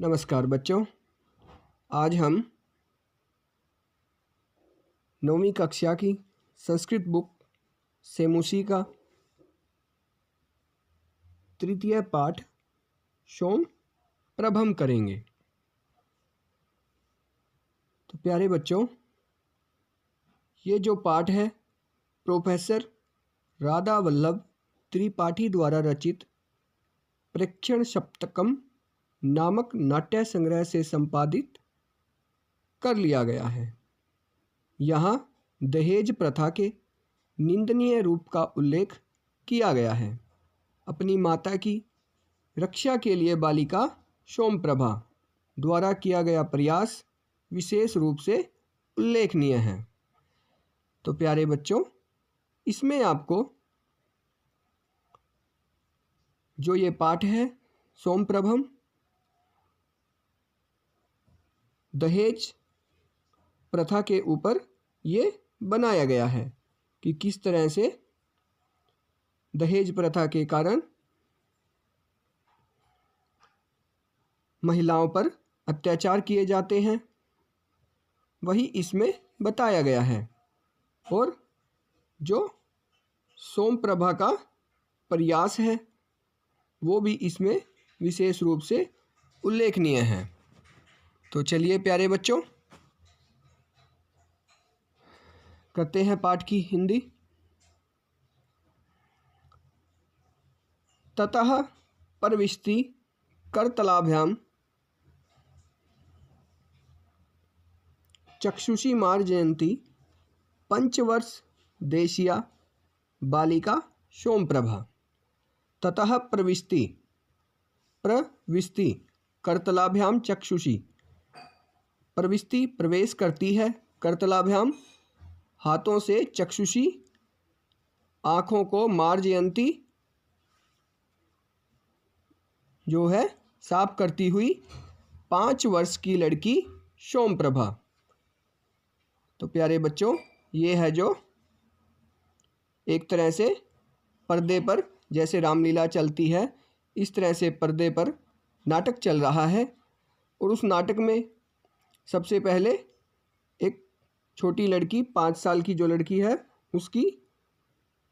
नमस्कार बच्चों, आज हम 9वीं कक्षा की संस्कृत बुक सेमुसी का तृतीय पाठ सोम प्रभम करेंगे। तो प्यारे बच्चों, ये जो पाठ है प्रोफेसर राधा वल्लभ त्रिपाठी द्वारा रचित प्रेक्षण सप्तकम नामक नाट्य संग्रह से संपादित कर लिया गया है। यहाँ दहेज प्रथा के निंदनीय रूप का उल्लेख किया गया है। अपनी माता की रक्षा के लिए बालिका सोमप्रभा द्वारा किया गया प्रयास विशेष रूप से उल्लेखनीय है। तो प्यारे बच्चों, इसमें आपको जो ये पाठ है सोमप्रभम, दहेज प्रथा के ऊपर ये बनाया गया है कि किस तरह से दहेज प्रथा के कारण महिलाओं पर अत्याचार किए जाते हैं, वही इसमें बताया गया है। और जो सोमप्रभा का प्रयास है वो भी इसमें विशेष रूप से उल्लेखनीय है। तो चलिए प्यारे बच्चों, करते हैं पाठ की हिंदी। ततः प्रविष्टि करतलाभ्याम चक्षुषी मार्जयन्ती पंचवर्ष देशीया बालिका सोमप्रभा। ततः प्रविष्टि करतलाभ्याम चक्षुषी, प्रविष्टि प्रवेश करती है, करतलाभ्याम हाथों से, चक्षुषी आँखों को, मार्जयंती जो है साफ करती हुई 5 वर्ष की लड़की सोमप्रभा। तो प्यारे बच्चों, ये है जो एक तरह से पर्दे पर जैसे रामलीला चलती है, इस तरह से पर्दे पर नाटक चल रहा है। और उस नाटक में सबसे पहले एक छोटी लड़की, 5 साल की जो लड़की है, उसकी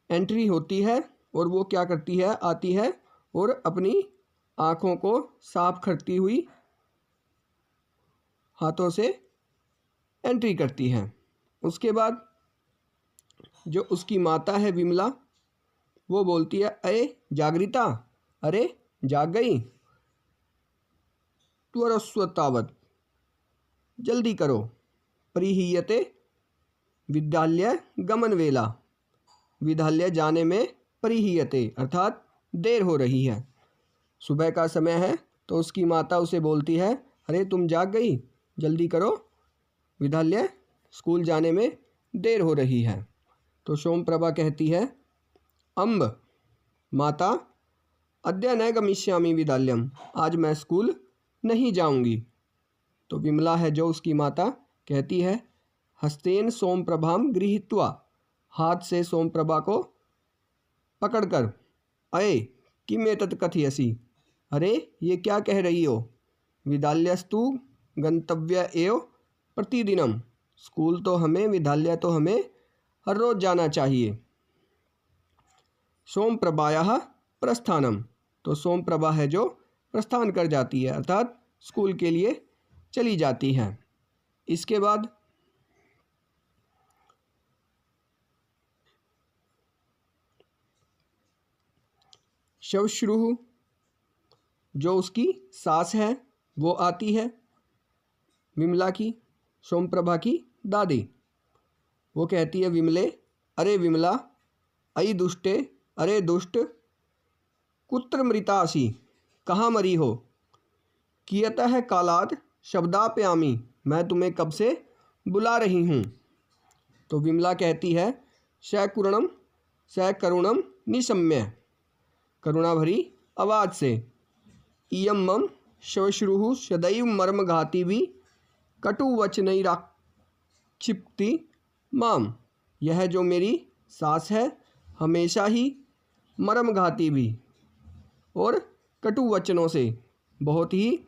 एंट्री होती है और वो क्या करती है, आती है और अपनी आँखों को साफ करती हुई हाथों से एंट्री करती है। उसके बाद जो उसकी माता है विमला, वो बोलती है, अरे जागृता, अरे जाग गई, त्वरस्व तावत्, जल्दी करो, परिहीयते विद्यालय गमन वेला, विद्यालय जाने में परिहीयते अर्थात देर हो रही है। सुबह का समय है तो उसकी माता उसे बोलती है, अरे तुम जाग गई, जल्दी करो, विद्यालय स्कूल जाने में देर हो रही है। तो सोमप्रभा कहती है, अम्ब माता, अद्य न गमिष्यामि विद्यालयम, आज मैं स्कूल नहीं जाऊंगी। तो विमला है जो उसकी माता, कहती है, हस्तेन सोमप्रभाम गृहीत्वा, हाथ से सोमप्रभा को पकड़कर, अये किम एतत् कथयसि, अरे ये क्या कह रही हो, विद्यालयस्तु गंतव्य एव प्रतिदिनम, स्कूल तो हमें, विद्यालय तो हमें हर रोज जाना चाहिए। सोमप्रभायाः प्रस्थानम, तो सोमप्रभा है जो प्रस्थान कर जाती है अर्थात स्कूल के लिए चली जाती है। इसके बाद शवश्रुः, जो उसकी सास है, वो आती है, विमला की, सोमप्रभा की दादी। वो कहती है विमले, अरे विमला, अयि दुष्टे, अरे दुष्ट, कुत्र मृतासि, कहाँ मरी हो, कियतः कालात् शब्दाप्यामि, मैं तुम्हें कब से बुला रही हूँ। तो विमला कहती है, सकरुणम निशम्य, करुणा भरी आवाज़ से, इयं मम शवश्रुः सदैव मर्मघाती भी कटुवचनैराक्षिप्ति माम, यह जो मेरी सास है हमेशा ही मर्मघाती भी और कटु वचनों से बहुत ही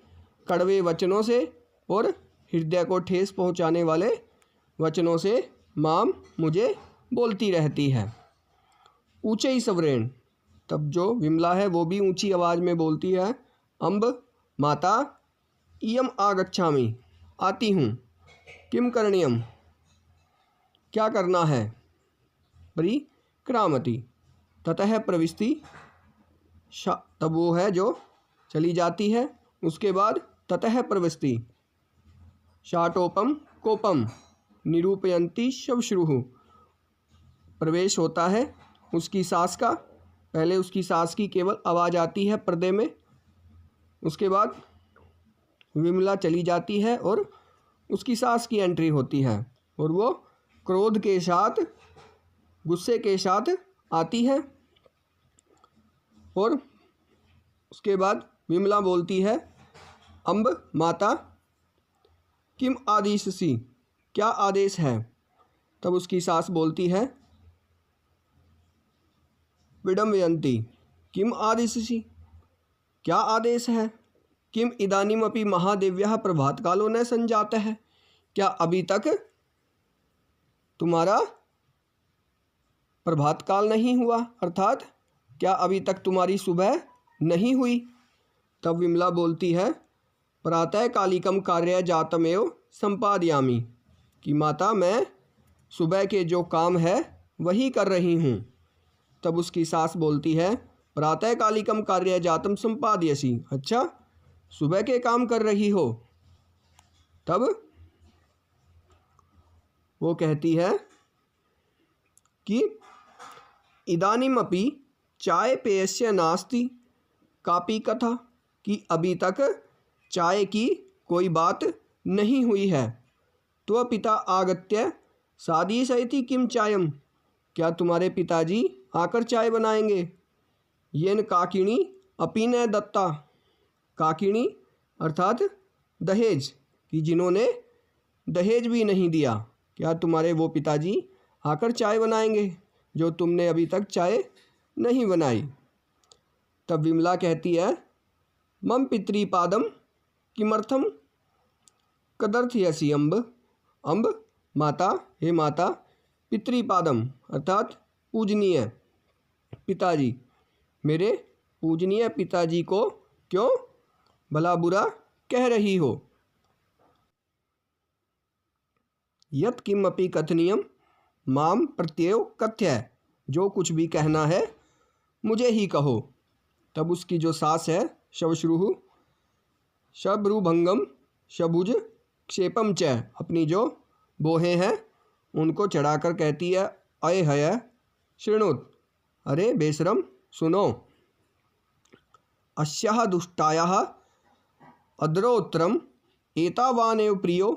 कड़वे वचनों से और हृदय को ठेस पहुंचाने वाले वचनों से माम मुझे बोलती रहती है। ऊंचे ही सवरेण, तब जो विमला है वो भी ऊंची आवाज़ में बोलती है, अम्ब माता इयम आगच्छामि, आती हूँ, किम करणीयम, क्या करना है, परिक्रामति, ततः प्रविष्टि, तब वो है जो चली जाती है, उसके बाद ततः प्रविष्टि, शाटोपम कोपम निरूपयंती शवश्रुः, प्रवेश होता है उसकी सांस का, पहले उसकी सांस की केवल आवाज़ आती है पर्दे में, उसके बाद विमला चली जाती है और उसकी सांस की एंट्री होती है और वो क्रोध के साथ, गुस्से के साथ आती है। और उसके बाद विमला बोलती है, अम्ब माता किम आदेशसि, क्या आदेश है। तब उसकी सास बोलती है, विडम्बयंती किम आदेशसि, क्या आदेश है। किम इदानीमपि महादेव्यः प्रभातकालो न संजातः, क्या अभी तक तुम्हारा प्रभात काल नहीं हुआ, अर्थात क्या अभी तक तुम्हारी सुबह नहीं हुई। तब विमला बोलती है, प्रातः कालिकम कार्य जातमेव संपादयामि, कि माता मैं सुबह के जो काम है वही कर रही हूँ। तब उसकी सास बोलती है, प्रातः कालिकम कार्य जातम संपादयसि, अच्छा सुबह के काम कर रही हो। तब वो कहती है कि इदानीमपि चाय पेयस्य नास्ति कापी कथा, कि अभी तक चाय की कोई बात नहीं हुई है। तो पिता आगत्य सादीशयति किम चायम, क्या तुम्हारे पिताजी आकर चाय बनाएंगे। येन काकिणी अपि न दत्ता, काकिणी अर्थात दहेज, कि जिन्होंने दहेज भी नहीं दिया, क्या तुम्हारे वो पिताजी आकर चाय बनाएंगे जो तुमने अभी तक चाय नहीं बनाई। तब विमला कहती है, मम पितृपादम किमर्थम कदर्थयसि अम्ब, अम्ब माता, हे माता, पितृपादम अर्थात पूजनीय पिताजी, मेरे पूजनीय पिताजी को क्यों भला बुरा कह रही हो। यत् किमपि कथनीयम माम प्रत्येव कथ्य, जो कुछ भी कहना है मुझे ही कहो। तब उसकी जो सास है शवश्रुः, शब्रुभंगम शबुज क्षेपम च, अपनी जो बोहें हैं उनको चढ़ाकर कहती है, अय हय शृणुत, अरे बेशरम सुनो, अस्याः दुष्टायाः अद्रोत्रम एतावानेव प्रियो,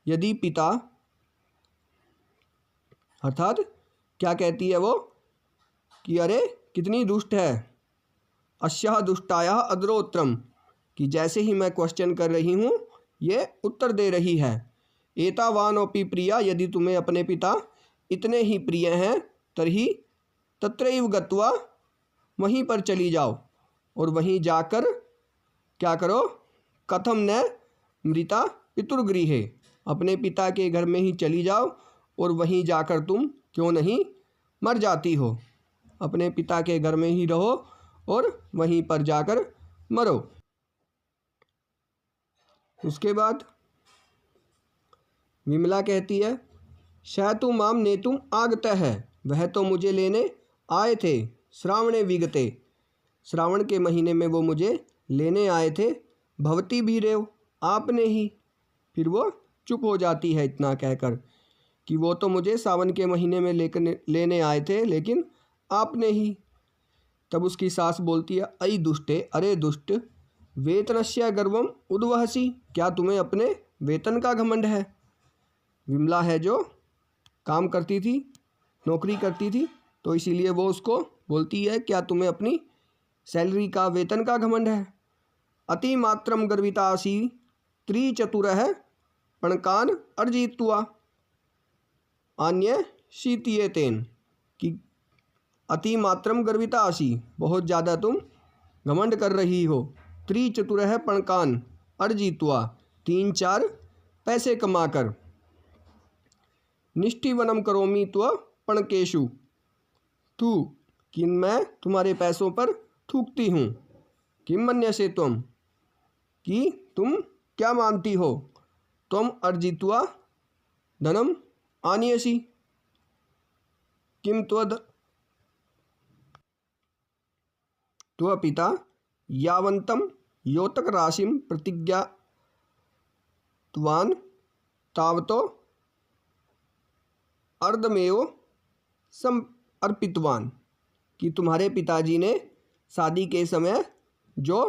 यदि पिता, अर्थात क्या कहती है वो कि अरे कितनी दुष्ट है, अस्याः दुष्टायाः अद्रोत्रम, कि जैसे ही मैं क्वेश्चन कर रही हूँ ये उत्तर दे रही है। एतावानोपि प्रिया, यदि तुम्हें अपने पिता इतने ही प्रिय हैं तर्हि तत्रैव गत्वा, वहीं पर चली जाओ और वहीं जाकर क्या करो, कथम न मृता पितृगृहे, अपने पिता के घर में ही चली जाओ और वहीं जाकर तुम क्यों नहीं मर जाती हो, अपने पिता के घर में ही रहो और वहीं पर जाकर मरो। उसके बाद विमला कहती है, शैतु माम नेतुम आगतः है, वह तो मुझे लेने आए थे, श्रावणे विगते, श्रावण के महीने में वो मुझे लेने आए थे, भवती भी रेव, आपने ही। फिर वो चुप हो जाती है इतना कहकर कि वो तो मुझे सावन के महीने में लेने आए थे, लेकिन आपने ही। तब उसकी सास बोलती है, अई दुष्टे, अरे दुष्ट, वेतनस्य गर्वम उद्वहसी, क्या तुम्हें अपने वेतन का घमंड है। विमला है जो काम करती थी, नौकरी करती थी, तो इसीलिए वो उसको बोलती है, क्या तुम्हें अपनी सैलरी का, वेतन का घमंड है। अति मात्रम गर्वितासी त्रिचतुरः पणकान अर्जित्वा अन्य शीतियेतेन, कि अति मात्रम गर्वितासी, बहुत ज़्यादा तुम घमंड कर रही हो, त्रिचतुरः पणकान, अर्जित्वा 3-4 पैसे कमाकर। निष्ठीवनम करोमि त्व पणकेशु तू कि मैं तुम्हारे पैसों पर थूकती हूँ। किम मन्यसे त्वम कि तुम क्या मानती हो। त्वम अर्जित्वा धनम आनयसि किम त्वपिता यावन्तं योतक राशिं प्रतिज्ञातवान् तावतो अर्धमेव समर्पितवान् कि तुम्हारे पिताजी ने शादी के समय जो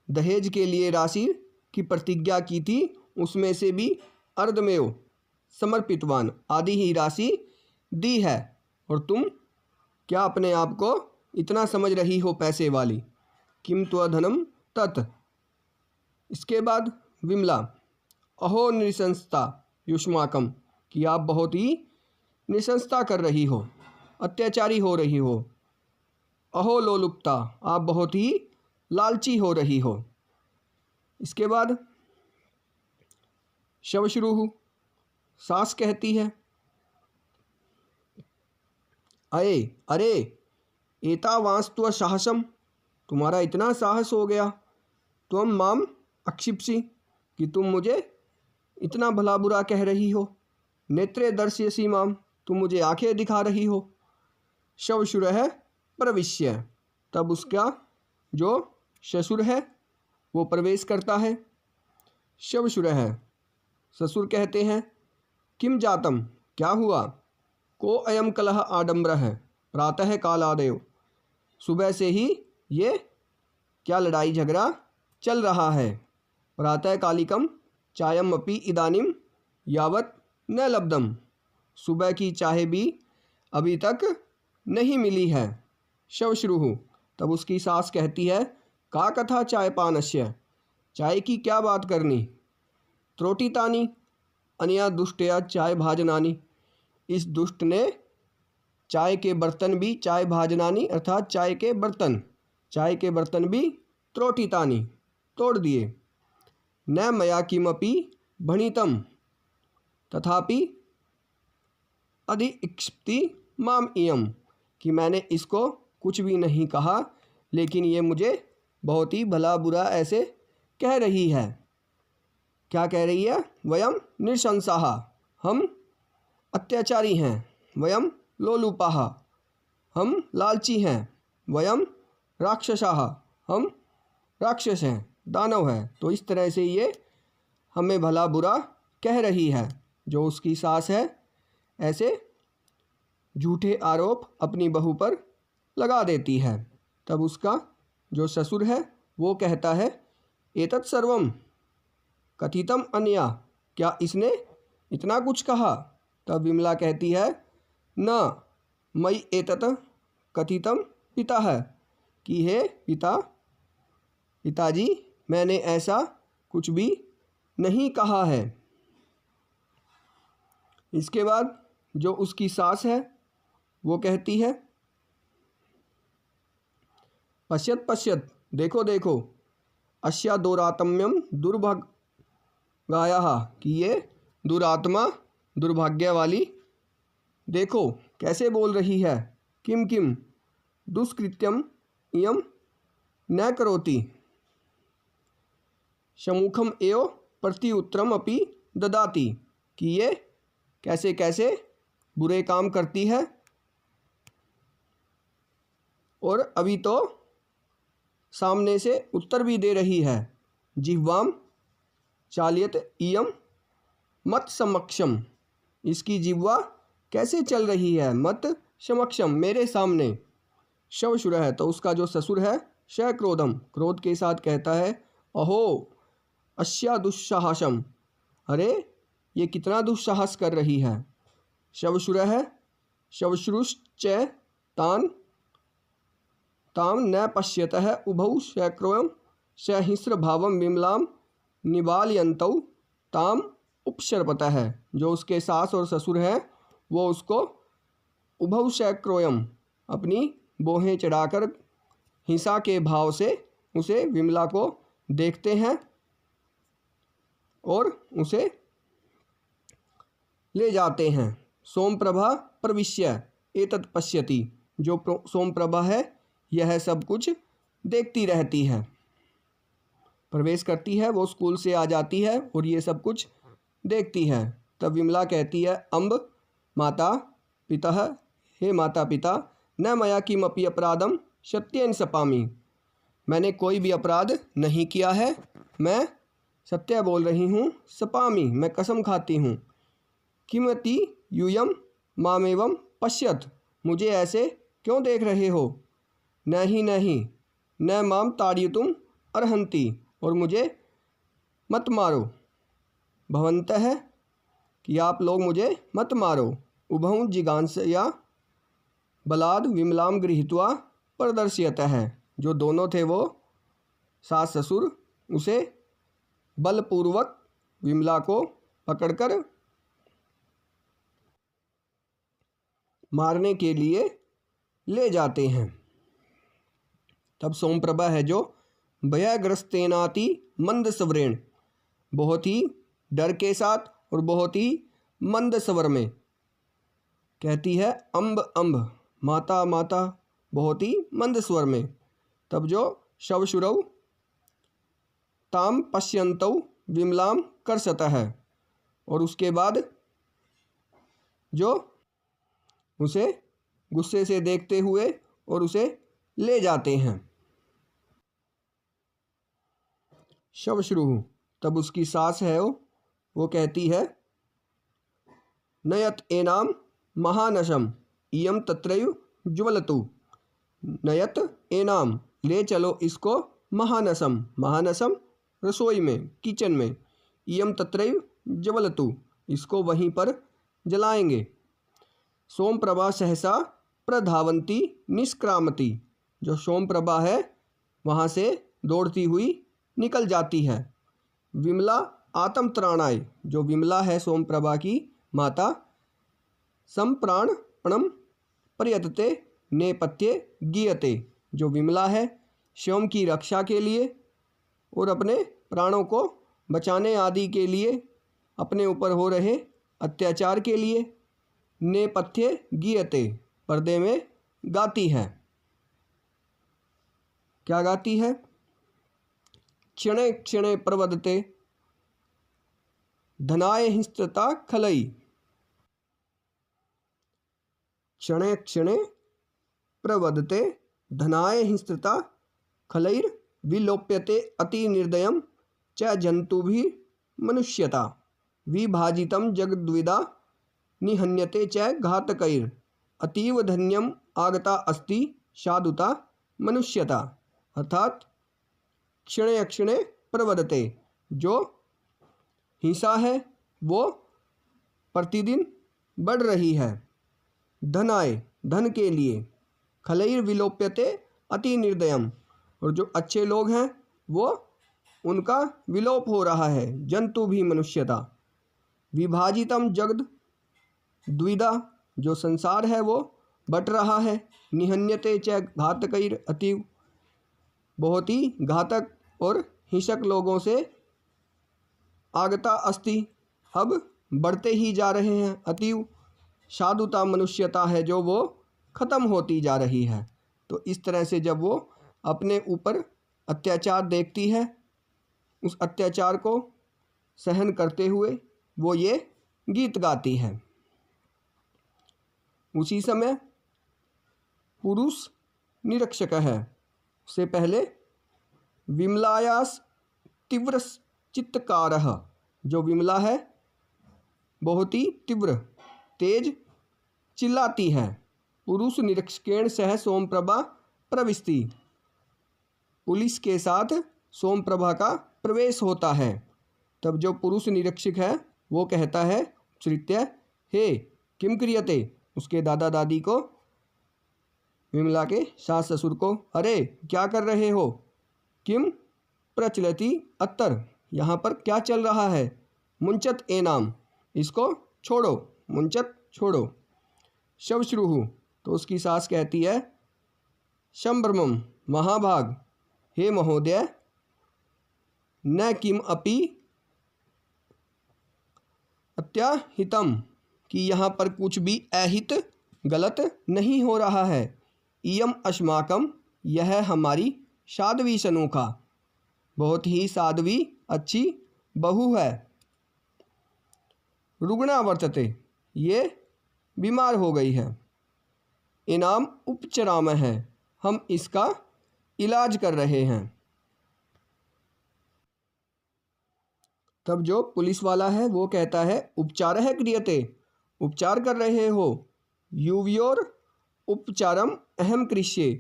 दहेज के लिए राशि की प्रतिज्ञा की थी उसमें से भी अर्धमेव समर्पितवान आदि ही राशि दी है, और तुम क्या अपने आप को इतना समझ रही हो पैसे वाली। किम त्वधनम तत्। इसके बाद विमला अहो नृशंसता युष्माकम कि आप बहुत ही निशंसता कर रही हो, अत्याचारी हो रही हो। अहो लोलुप्ता आप बहुत ही लालची हो रही हो। इसके बाद शवश्रुः सास कहती है अये अरे एतावांस्त्व साहसम तुम्हारा इतना साहस हो गया। त्वम माम अक्षिप्सि कि तुम मुझे इतना भला बुरा कह रही हो। नेत्रे दर्शयसि माम तुम मुझे आंखें दिखा रही हो। शवशुरः प्रविश्य तब उसका जो ससुर है वो प्रवेश करता है। शवशुरः ससुर कहते हैं किम जातम क्या हुआ। को अयम कलह आडम्बरः प्रातः कालादेव सुबह से ही ये क्या लड़ाई झगड़ा चल रहा है। प्रातः कालिकम चायम अपि इदानीम यावत न लब्धम सुबह की चाय भी अभी तक नहीं मिली है। शवश्रुः तब उसकी सास कहती है का कथा चाय पानस्य चाय की क्या बात करनी। त्रोटितानी अनया दुष्टया चाय भाजनानी इस दुष्ट ने चाय के बर्तन भी चाय भाजनानी अर्थात चाय के बर्तन भी त्रोटितानी तोड़ दिए। न मया किमपि भणितम तथापि अधिक्षिप्ति माम इयम कि मैंने इसको कुछ भी नहीं कहा लेकिन ये मुझे बहुत ही भला बुरा ऐसे कह रही है। क्या कह रही है। वयम नृशंसाः हम अत्याचारी हैं। वयम लोलुपाः हम लालची हैं। वयम राक्षसाः हम राक्षस हैं, दानव हैं। तो इस तरह से ये हमें भला बुरा कह रही है। जो उसकी सास है ऐसे झूठे आरोप अपनी बहू पर लगा देती है। तब उसका जो ससुर है वो कहता है एतत् सर्वम कथितम अन्या क्या इसने इतना कुछ कहा। तब विमला कहती है न मयि एतत् कथितम पिता है कि हे पिताजी मैंने ऐसा कुछ भी नहीं कहा है। इसके बाद जो उसकी सास है वो कहती है पश्यत पश्यत देखो देखो अस्या दोरात्म्यम दुर्भागायाः कि ये दुरात्मा दुर्भाग्य वाली देखो कैसे बोल रही है। किम किम दुष्कृत्यम इयम न करोति सम्मुखम एव प्रत्युत्तरम अपि ददाति कि ये कैसे कैसे बुरे काम करती है और अभी तो सामने से उत्तर भी दे रही है। जिह्वाम चाल्यत इयम मत समक्षम इसकी जिह्वा कैसे चल रही है। मत समक्षम मेरे सामने। शवशुरः तो उसका जो ससुर है श क्रोधम क्रोध के साथ कहता है अहो अस्या दुस्साहसम अरे ये कितना दुस्साहस कर रही है। शवशुरः शवश्रुश्च ताम न पश्यतः उभौ शक्रोयम सहिस्र भावम विमलाम निवालयन्तौ ताम उपशर्पतः जो उसके सास और ससुर हैं वो उसको उभौ शक्रोयम अपनी बोहें चढ़ाकर हिंसा के भाव से उसे विमला को देखते हैं और उसे ले जाते हैं। सोमप्रभा प्रविश्य एतत् पश्यति, जो सोमप्रभा है यह सब कुछ देखती रहती है। प्रवेश करती है, वो स्कूल से आ जाती है और ये सब कुछ देखती है। तब विमला कहती है, अम्ब माता पितः, हे माता पिता, न मया किमपि अपराधम सत्येन सपामि, मैंने कोई भी अपराध नहीं किया है, मैं सत्य बोल रही हूँ। सपामि, मैं कसम खाती हूँ। किमति यूयम मामेवम पश्यत, मुझे ऐसे क्यों देख रहे हो। नहीं नहीं, न माम ताड़यितुम अर्हन्ति, और मुझे मत मारो। भवन्तः, कि आप लोग मुझे मत मारो। उभौ जिगांसया बलाद विमलाम गृहीत्वा प्रदर्श्यतः, जो दोनों थे वो सास ससुर उसे बलपूर्वक विमला को पकड़कर मारने के लिए ले जाते हैं। तब सोमप्रभा है जो भयग्रस्तेनाति मंद स्वरेण, बहुत ही डर के साथ और बहुत ही मंद स्वर में कहती है, अम्ब अम्ब माता माता, बहुत ही मंद स्वर में। तब जो शवशुरौ ताम पश्यन्तौ विमलाम कर्षतः है, और उसके बाद जो उसे गुस्से से देखते हुए और उसे ले जाते हैं। शवश्रुः, तब उसकी सास है वो कहती है, नयत एनाम महानशम इयम तत्रैव ज्वलतु, नयत एनाम, ले चलो इसको, महानसम, महानसम रसोई में, किचन में, इयम तत्रैव ज्वलतु, इसको वहीं पर जलाएंगे। सोमप्रभा सहसा प्रधावंती निष्क्रामती, जो सोमप्रभा है वहाँ से दौड़ती हुई निकल जाती है। विमला आत्मत्राणाय, जो विमला है सोमप्रभा की माता, संप्राणपणम प्रयतते नेपथ्ये गीयते, जो विमला है स्वयं की रक्षा के लिए और अपने प्राणों को बचाने आदि के लिए, अपने ऊपर हो रहे अत्याचार के लिए, नेपथ्ये गीयते, पर्दे में गाती है। क्या गाती है। क्षणे क्षणे प्रवदते धनाय हिंसता खलई, क्षणे क्षणे प्रवदते धनाय हिंसता खलैर विलोप्यते अति निर्दयम च जंतुभिः मनुष्यता, विभाजितम जगद्विदा निहन्यते च घातकैर अतीव धन्यम आगता अस्ति साधुता मनुष्यता। अर्थात क्षणे अक्षणे प्रवदते, जो हिंसा है वो प्रतिदिन बढ़ रही है। धनाय, धन के लिए, खलैर विलोप्यते अति निर्दयम, और जो अच्छे लोग हैं वो उनका विलोप हो रहा है। जंतु भी मनुष्यता। विभाजितम जगद द्विधा, जो संसार है वो बट रहा है। निहन्यते च घातकैर अतीव, बहुत ही घातक और हिंसक लोगों से आगता अस्ति, अब बढ़ते ही जा रहे हैं। अतीव साधुता मनुष्यता है जो वो खत्म होती जा रही है। तो इस तरह से जब वो अपने ऊपर अत्याचार देखती है, उस अत्याचार को सहन करते हुए वो ये गीत गाती है। उसी समय पुरुष निरीक्षक है, से पहले विमलायास तीव्र चित्तकारः, जो विमला है बहुत ही तीव्र तेज चिल्लाती है। पुरुष निरीक्षकेण सह सोमप्रभा प्रविष्टि, पुलिस के साथ सोमप्रभा का प्रवेश होता है। तब जो पुरुष निरीक्षक है वो कहता है, श्रित्य हे किम क्रियते, उसके दादा दादी को, विमला के सास ससुर को, अरे क्या कर रहे हो। किम प्रचलति अत्तर, यहाँ पर क्या चल रहा है। मुंचत एनाम, इसको छोड़ो, मुंचत छोड़ो। शवश्रुः, तो उसकी सास कहती है, संभ्रमम महाभाग, हे महोदय, न किम अपि प्रत्यहितम कि यहाँ पर कुछ भी अहित गलत नहीं हो रहा है। इयम अस्माकम यह हमारी साध्वी सनूखा बहुत ही साध्वी अच्छी बहू है। रुग्णा वर्तते ये बीमार हो गई है। इनाम उपचराम है हम इसका इलाज कर रहे हैं। तब जो पुलिस वाला है वो कहता है उपचारः क्रियते उपचार कर रहे हो। युवयोर उपचारम अहम कृष्ये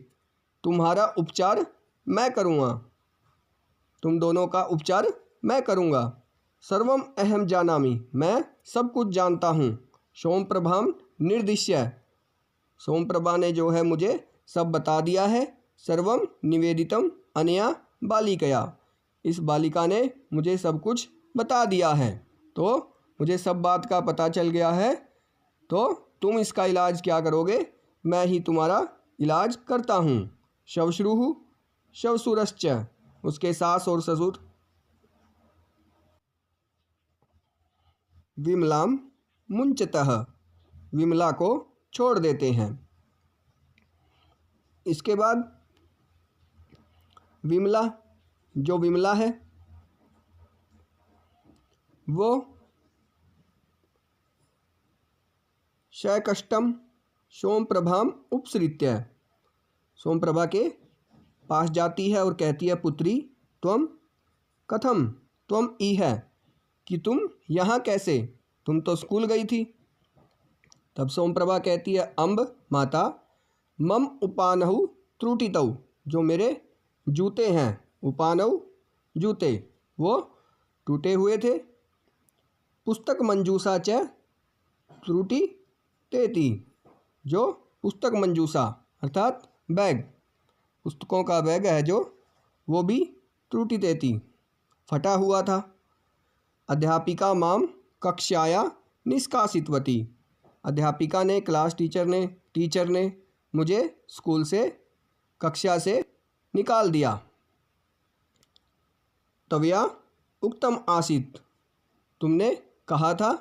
तुम्हारा उपचार मैं करूँगा, तुम दोनों का उपचार मैं करूँगा। सर्वम अहम जानामि मैं सब कुछ जानता हूँ। सोमप्रभाम निर्दिश्य सोमप्रभा ने जो है मुझे सब बता दिया है। सर्वम निवेदितम अनया बालिकया इस बालिका ने मुझे सब कुछ बता दिया है, तो मुझे सब बात का पता चल गया है। तो तुम इसका इलाज क्या करोगे? मैं ही तुम्हारा इलाज करता हूँ। शवश्रुः शवसुरश्च उसके सास और ससुर विमलाम मुंचतः विमला को छोड़ देते हैं। इसके बाद विमला है वो शैकष्टम सोमप्रभाम उपसृत्य सोमप्रभा के पास जाती है और कहती है पुत्री त्वम कथम त्वम इह कि तुम यहाँ कैसे, तुम तो स्कूल गई थी। तब सोमप्रभा कहती है अम्ब माता मम उपानहु त्रुटितौ जो मेरे जूते हैं उपानहु जूते वो टूटे हुए थे। पुस्तक मंजूसा च त्रुटि तेती जो पुस्तक मंजूसा अर्थात बैग पुस्तकों का बैग है जो वो भी त्रुटि तेती फटा हुआ था। अध्यापिका माम कक्षाया निष्कासितवती अध्यापिका ने टीचर ने मुझे स्कूल से कक्षा से निकाल दिया। तवया उक्तम आसीत तुमने कहा था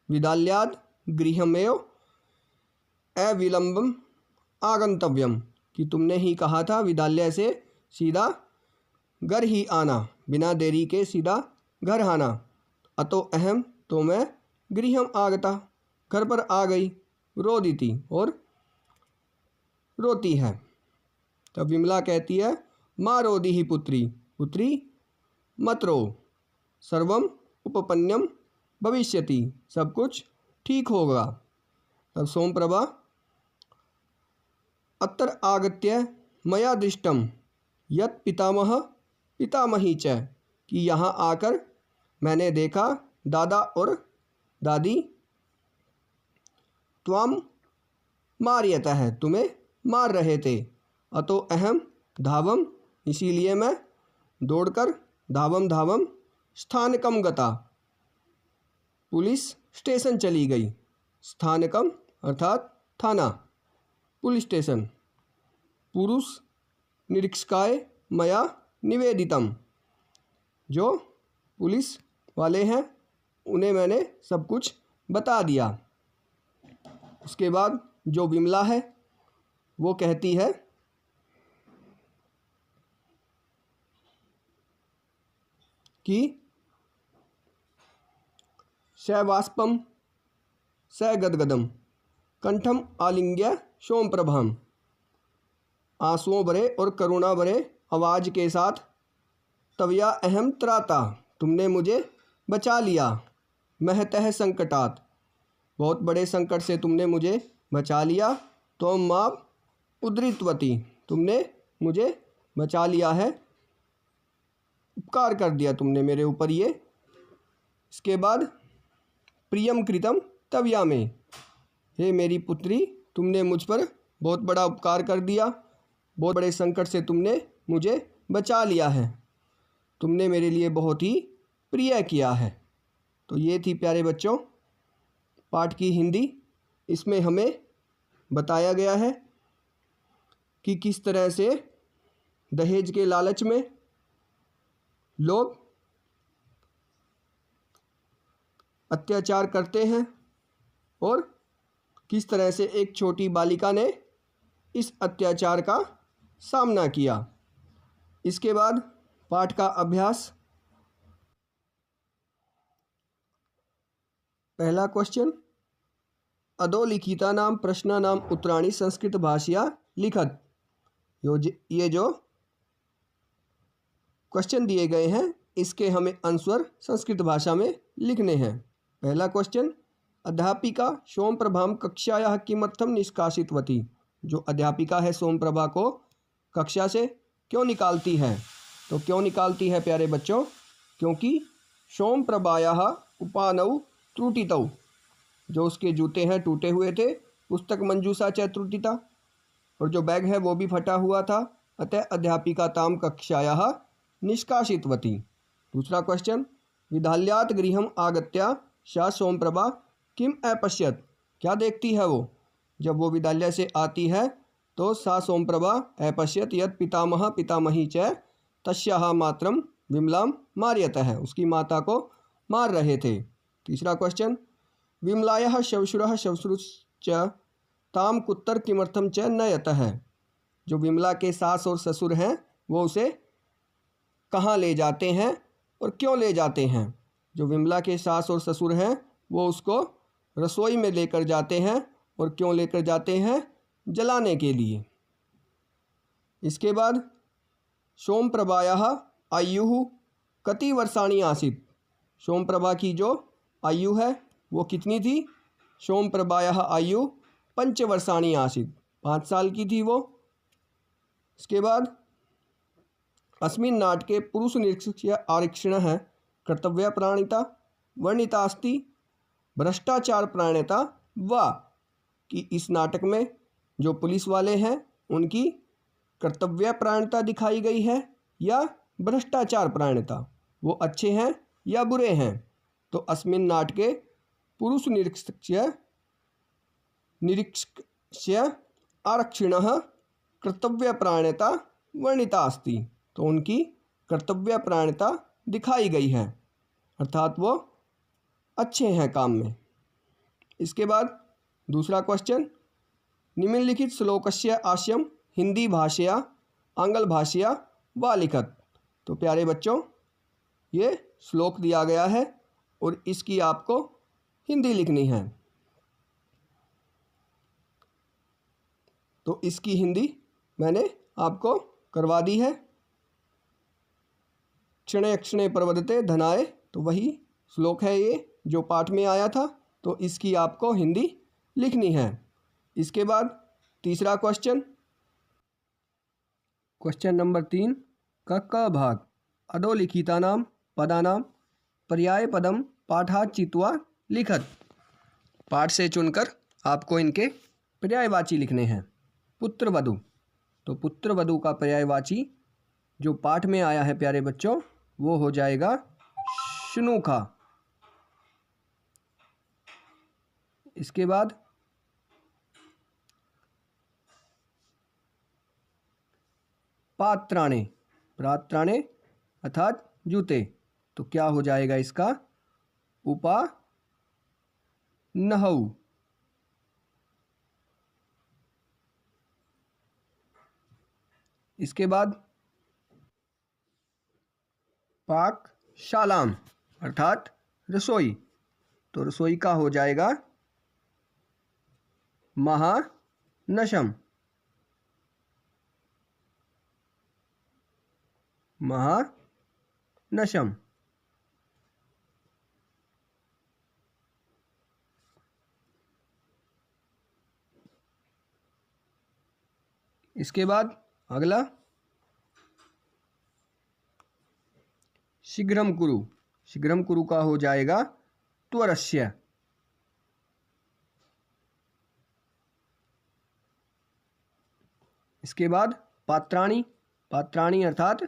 विद्यालयाद गृहमेव अविलंबम आगंतव्यम कि तुमने ही कहा था विद्यालय से सीधा घर ही आना, बिना देरी के सीधा घर आना। अतो अहम तो मैं गृहम आगता घर पर आ गई। रोदिति और रोती है। तब विमला कहती है माँ रोदी ही पुत्री मत रो सर्वम उपपन्नम भविष्यति सब कुछ ठीक होगा। तब सोमप्रभा अत्र आगत्य मया दृष्टम यत् पितामह पितामही च कि यहाँ आकर मैंने देखा दादा और दादी त्वाम मार्यतः तुम्हें मार रहे थे। अतो अहम धावम इसीलिए मैं दौड़कर धावम स्थानकम गता पुलिस स्टेशन चली गई। स्थानकम अर्थात थाना पुलिस स्टेशन। पुरुष निरीक्षकाय मया निवेदितम जो पुलिस वाले हैं उन्हें मैंने सब कुछ बता दिया। उसके बाद जो विमला है वो कहती है कि शैवास्पम सगदगदम कंठम आलिंग्य सोमप्रभाम आंसुओं भरे और करुणा भरे आवाज़ के साथ तवया अहम त्राता तुमने मुझे बचा लिया। महतः संकटात बहुत बड़े संकट से तुमने मुझे बचा लिया। तो माँ उद्रितवती तुमने मुझे बचा लिया है, उपकार कर दिया तुमने मेरे ऊपर ये। इसके बाद प्रियम कृतम तवया में हे मेरी पुत्री तुमने मुझ पर बहुत बड़ा उपकार कर दिया, बहुत बड़े संकट से तुमने मुझे बचा लिया है, तुमने मेरे लिए बहुत ही प्रिय किया है। तो ये थी प्यारे बच्चों पाठ की हिंदी। इसमें हमें बताया गया है कि किस तरह से दहेज के लालच में लोग अत्याचार करते हैं और किस तरह से एक छोटी बालिका ने इस अत्याचार का सामना किया। इसके बाद पाठ का अभ्यास। पहला क्वेश्चन, अधोलिखितानां प्रश्नानाम् उत्तराणि संस्कृतभाषया लिखत। ये जो क्वेश्चन दिए गए हैं इसके हमें आंसर संस्कृत भाषा में लिखने हैं। पहला क्वेश्चन, अध्यापिका सोमप्रभां कक्षायाः किमर्थं निष्कासितवती। जो अध्यापिका है सोमप्रभा को कक्षा से क्यों निकालती है। तो क्यों निकालती है प्यारे बच्चों, क्योंकि सोमप्रभायाः उपानौ त्रुटितौ, जो उसके जूते हैं टूटे हुए थे, पुस्तक मंजूषा च त्रुटिता, और जो बैग है वो भी फटा हुआ था, अतः अध्यापिका ताम कक्षायाः निष्कासितवती। दूसरा क्वेश्चन, विद्यालयात् गृहम् आगत्य सा सोमप्रभा किम अपश्यत। क्या देखती है वो। जब वो विद्यालय से आती है तो सा सोमप्रभा अपश्यत यत् पितामह पितामही च तस्याः मातरं विमलां मारयतः, उसकी माता को मार रहे थे। तीसरा क्वेश्चन, विमलायाः श्वशुरः श्वशुरश्च ताम कुत्र किमर्थं च नयतः। जो विमला के सास और ससुर हैं वो उसे कहाँ ले जाते हैं और क्यों ले जाते हैं। जो विमला के सास और ससुर हैं वो उसको रसोई में लेकर जाते हैं, और क्यों लेकर जाते हैं, जलाने के लिए। इसके बाद सोमप्रभायाः आयुः कति वर्षाणि आसीत्। सोमप्रभा की जो आयु है वो कितनी थी। सोमप्रभायाः आयु 5 वर्षाणि आसीत्, 5 साल की थी वो। इसके बाद अस्मिन् नाटके पुरुष निरीक्षस्य आरक्षणः कर्तव्यपरायणता वर्णिता अस्ति भ्रष्टाचार परायणता वा। कि इस नाटक में जो पुलिस वाले हैं उनकी कर्तव्यपरायणता दिखाई गई है या भ्रष्टाचार परायणता, वो अच्छे हैं या बुरे हैं। तो अस्मिन् नाटके पुरुष निरीक्षस्य आरक्षिणः कर्तव्यपरायणता वर्णिता अस्ति। तो उनकी कर्तव्यपरायणता दिखाई गई है, अर्थात वो अच्छे हैं काम में। इसके बाद दूसरा क्वेश्चन, निम्नलिखित श्लोकस्य आशयं हिंदी भाषया आंग्ल भाषया वा लिखत। तो प्यारे बच्चों ये श्लोक दिया गया है और इसकी आपको हिंदी लिखनी है। तो इसकी हिंदी मैंने आपको करवा दी है। क्षणे क्षणे प्रवदते धनाय, तो वही श्लोक है ये जो पाठ में आया था। तो इसकी आपको हिंदी लिखनी है। इसके बाद तीसरा क्वेश्चन, क्वेश्चन नंबर 3 का क भाग, अधोलिखितानां पदानां पर्यायपदं पाठात् चित्वा लिखत। पाठ से चुनकर आपको इनके पर्यायवाची लिखने हैं। पुत्रवधू, तो पुत्रवधू का पर्यायवाची जो पाठ में आया है प्यारे बच्चों वो हो जाएगा शुनूखा। इसके बाद पात्राणे, प्रात्राणे अर्थात जूते, तो क्या हो जाएगा इसका उपा नहऊ। इसके बाद पाकशालाम अर्थात रसोई, तो रसोई का हो जाएगा महानशम। महानशम। इसके बाद अगला शीघ्रम कुरु। शीघ्रम कुरु का हो जाएगा त्वरस्य। इसके बाद पात्राणि, पात्राणि अर्थात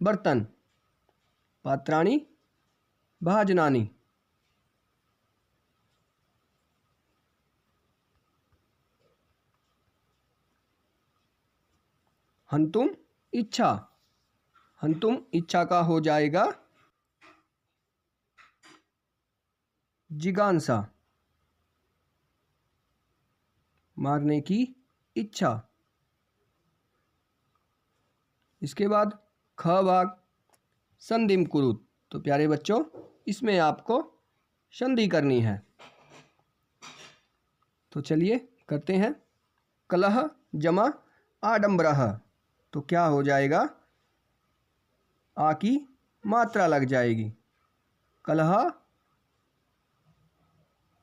बर्तन, पात्राणि भाजनानि। हंतुम इच्छा, हंतुम इच्छा का हो जाएगा जिज्ञासा, मारने की इच्छा। इसके बाद ख भाग संधिम कुरुत। तो प्यारे बच्चों, इसमें आपको संधि करनी है। तो चलिए करते हैं। कलह जमा आडंबरः। तो क्या हो जाएगा? आ की मात्रा लग जाएगी। कलह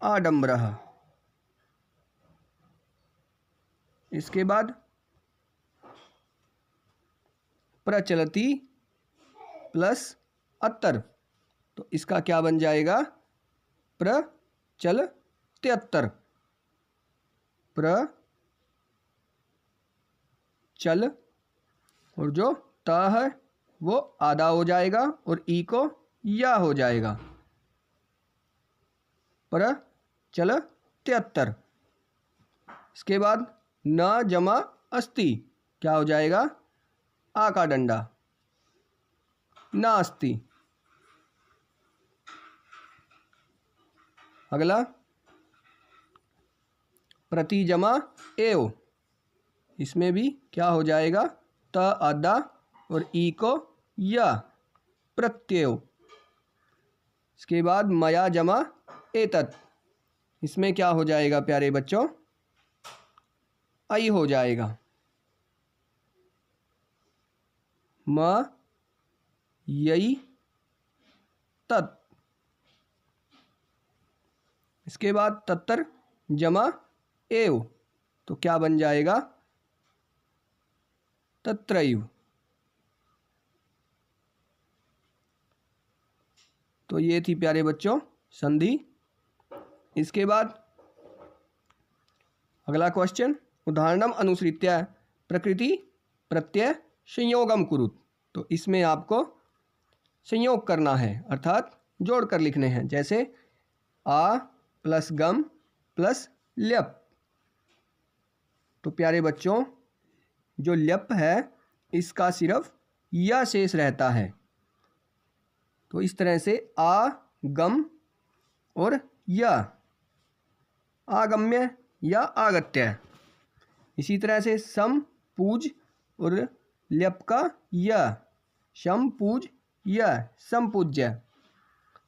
आडंबरः। इसके बाद प्रचलति प्लस अत्तर। तो इसका क्या बन जाएगा? प्रचलत्यत्तर। प्रचल और जो त है वो आधा हो जाएगा और ई को या हो जाएगा। प्रचलत्यत्तर। इसके बाद न जमा अस्ति। क्या हो जाएगा? आ का डंडा, नास्ति। अगला प्रति जमा एव। इसमें भी क्या हो जाएगा? त आधा और ई को या, प्रत्यय। इसके बाद मया जमा एतत्। इसमें क्या हो जाएगा प्यारे बच्चों? आई हो जाएगा। म यई तत्। इसके बाद तत्तर जमा एव। तो क्या बन जाएगा? तत्रैव। तो ये थी प्यारे बच्चों संधि। इसके बाद अगला क्वेश्चन, उदाहरणम अनुसृत्य प्रकृति प्रत्यय संयोगम कुरुत। तो इसमें आपको संयोग करना है, अर्थात जोड़ कर लिखने हैं। जैसे आ प्लस गम प्लस ल्यप। तो प्यारे बच्चों, जो ल्यप है इसका सिर्फ या शेष रहता है। तो इस तरह से आ गम और या, आगम्य या आगत्य। इसी तरह से सम पूज और ल्यप का या, शम पूज या समपूज्य।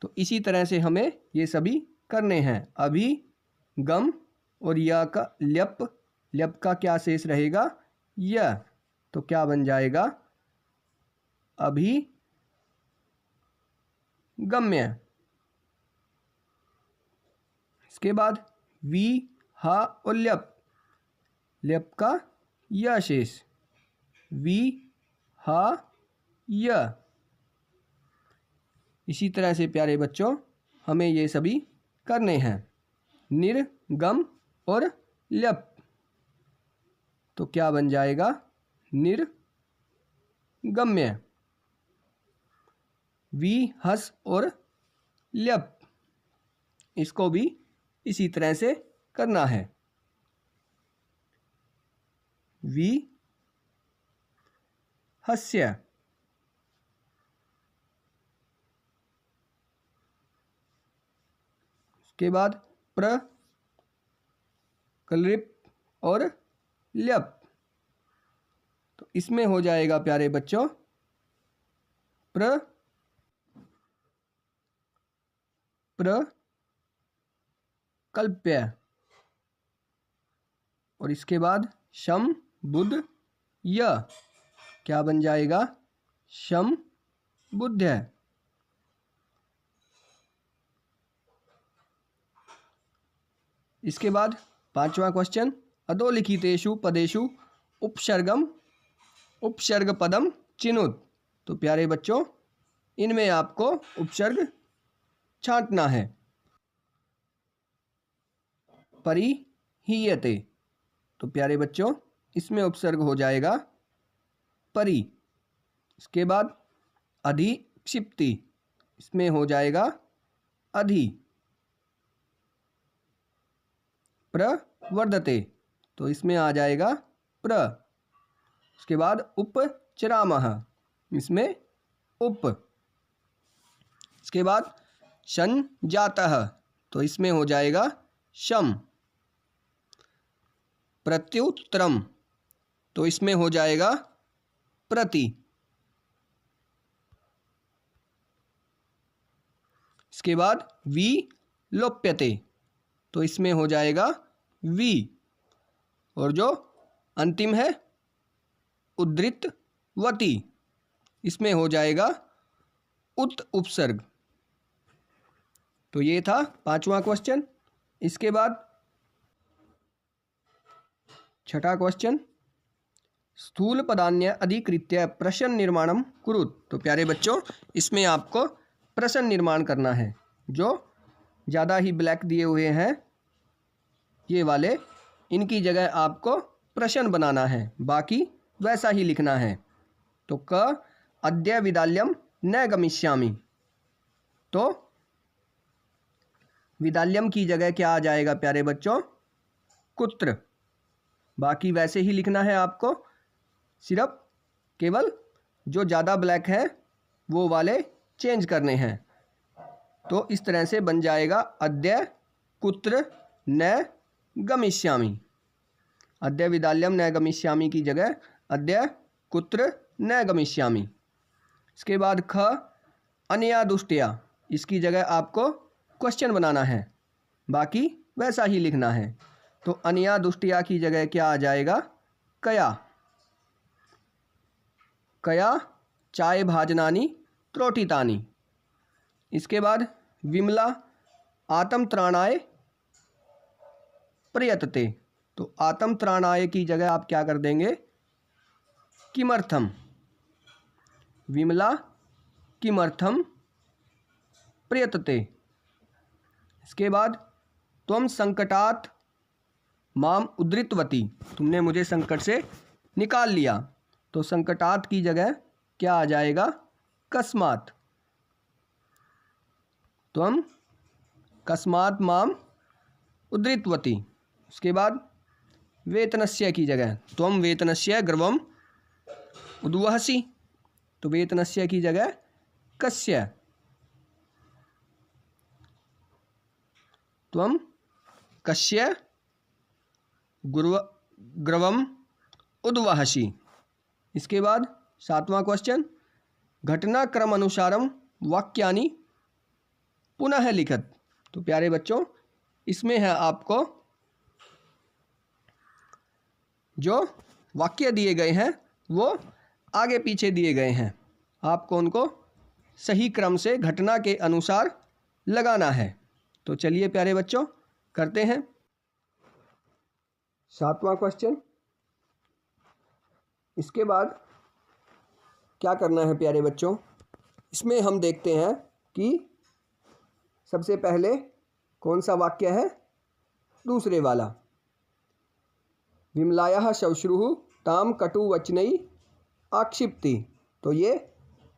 तो इसी तरह से हमें ये सभी करने हैं। अभी गम और या का ल्यप, ल्यप का क्या शेष रहेगा? या। तो क्या बन जाएगा? अभी गम्य। इसके बाद वी हा और ल्यप, ल्यप का या शेष, वी हा या। इसी तरह से प्यारे बच्चों हमें ये सभी करने हैं। निर गम और ल्यप। तो क्या बन जाएगा? निर्गम्य। वी हस और ल्यप, इसको भी इसी तरह से करना है। वी हस्य। के बाद प्र कलृप और ल्यप। तो इसमें हो जाएगा प्यारे बच्चों प्र कल्प्य। और इसके बाद शम बुद्ध य। क्या बन जाएगा? शम बुद्ध। इसके बाद पांचवा क्वेश्चन, अधोलिखितेषु पदेषु उपसर्ग पदम चिनुत। तो प्यारे बच्चों इनमें आपको उपसर्ग छांटना है। परिहीयते। तो प्यारे बच्चों इसमें उपसर्ग हो जाएगा परि। इसके बाद अधिक्षिप्ति, इसमें हो जाएगा अधि। प्रवर्धते, तो इसमें आ जाएगा प्र। उसके बाद उपचरामः, इसमें उप। इसके बाद संजातः, तो इसमें हो जाएगा शम। प्रत्युत्तरम, तो इसमें हो जाएगा प्रति। इसके बाद विलोप्यते, तो इसमें हो जाएगा वि। और जो अंतिम है उद्धृतवती, इसमें हो जाएगा उत उपसर्ग। तो ये था 5वां क्वेश्चन। इसके बाद 6ठा क्वेश्चन, स्थूल पदान्य अधिकृत्य प्रश्न निर्माणम कुरुत। तो प्यारे बच्चों, इसमें आपको प्रश्न निर्माण करना है। जो ज़्यादा ही ब्लैक दिए हुए हैं ये वाले, इनकी जगह आपको प्रश्न बनाना है, बाकी वैसा ही लिखना है। तो क अद्य विद्यालयम न गमिष्यामि, तो विद्यालयम की जगह क्या आ जाएगा प्यारे बच्चों? कुत्र। बाकी वैसे ही लिखना है आपको, सिर्फ केवल जो ज़्यादा ब्लैक है वो वाले चेंज करने हैं। तो इस तरह से बन जाएगा अद्य कुत्र न गमिष्यामि। अद्य विद्यालयम न गमिष्यामि की जगह अद्य कुत्र न गमिष्यामि। इसके बाद ख अनया दुष्टया, इसकी जगह आपको क्वेश्चन बनाना है, बाकी वैसा ही लिखना है। तो अनया दुष्टया की जगह क्या आ जाएगा? कया। कया चाय भाजनानि त्रोटितानि। इसके बाद विमला आत्मत्राणाय प्रयतते, तो आत्मत्राणाय की जगह आप क्या कर देंगे? किमर्थम। विमला किमर्थम प्रयतते। इसके बाद त्वं संकटात् माम उद्धृतवती, तुमने मुझे संकट से निकाल लिया। तो संकटात् की जगह क्या आ जाएगा? कस्मात्। त्वं कस्मात् माम उद्धृतवती। उसके बाद वेतनस्य की जगह त्वं वेतनस्य गर्वम उद्वहसि, तो वेतनस्य की जगह कस्य। त्वं कस्य गर्वम उद्वहसि। इसके बाद 7वां क्वेश्चन, घटनाक्रम अनुसारम वाक्यानि पुनः लिखत। तो प्यारे बच्चों, इसमें है आपको जो वाक्य दिए गए हैं वो आगे पीछे दिए गए हैं, आपको उनको सही क्रम से घटना के अनुसार लगाना है। तो चलिए प्यारे बच्चों करते हैं 7वां क्वेश्चन। इसके बाद क्या करना है प्यारे बच्चों? इसमें हम देखते हैं कि सबसे पहले कौन सा वाक्य है? दूसरे वाला, विमलायाः श्वश्रुः ताम कटुवचनैः आक्षिप्ति, तो ये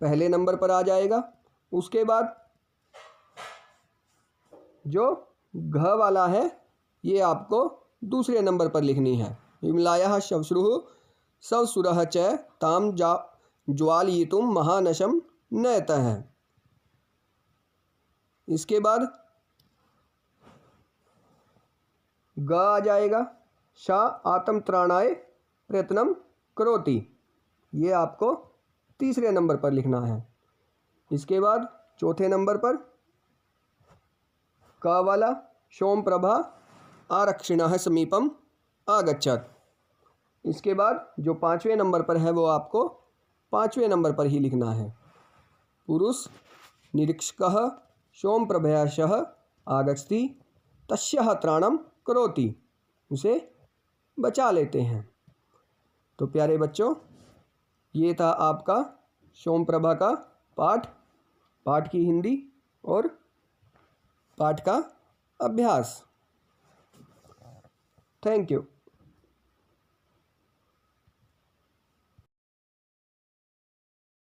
पहले नंबर पर आ जाएगा। उसके बाद जो घ वाला है ये आपको दूसरे नंबर पर लिखनी है। विमलायाः श्वश्रुः स्वसुरः च ताम ज्वालयितुं महानशं नयतः। इसके बाद ग आ जाएगा, सा आत्मत्राणाय प्रयत्नं करोति, ये आपको तीसरे नंबर पर लिखना है। इसके बाद चौथे नंबर पर क वाला, सोमप्रभा आरक्षिणः समीपम आगच्छत। इसके बाद जो 5वें नंबर पर है वो आपको 5वें नंबर पर ही लिखना है। पुरुष निरीक्षकः सोमप्रभया सह आगच्छति तस्याः त्राणं करोति, उसे बचा लेते हैं। तो प्यारे बच्चों, ये था आपका सोमप्रभा का पाठ की हिंदी और पाठ का अभ्यास। Thank you.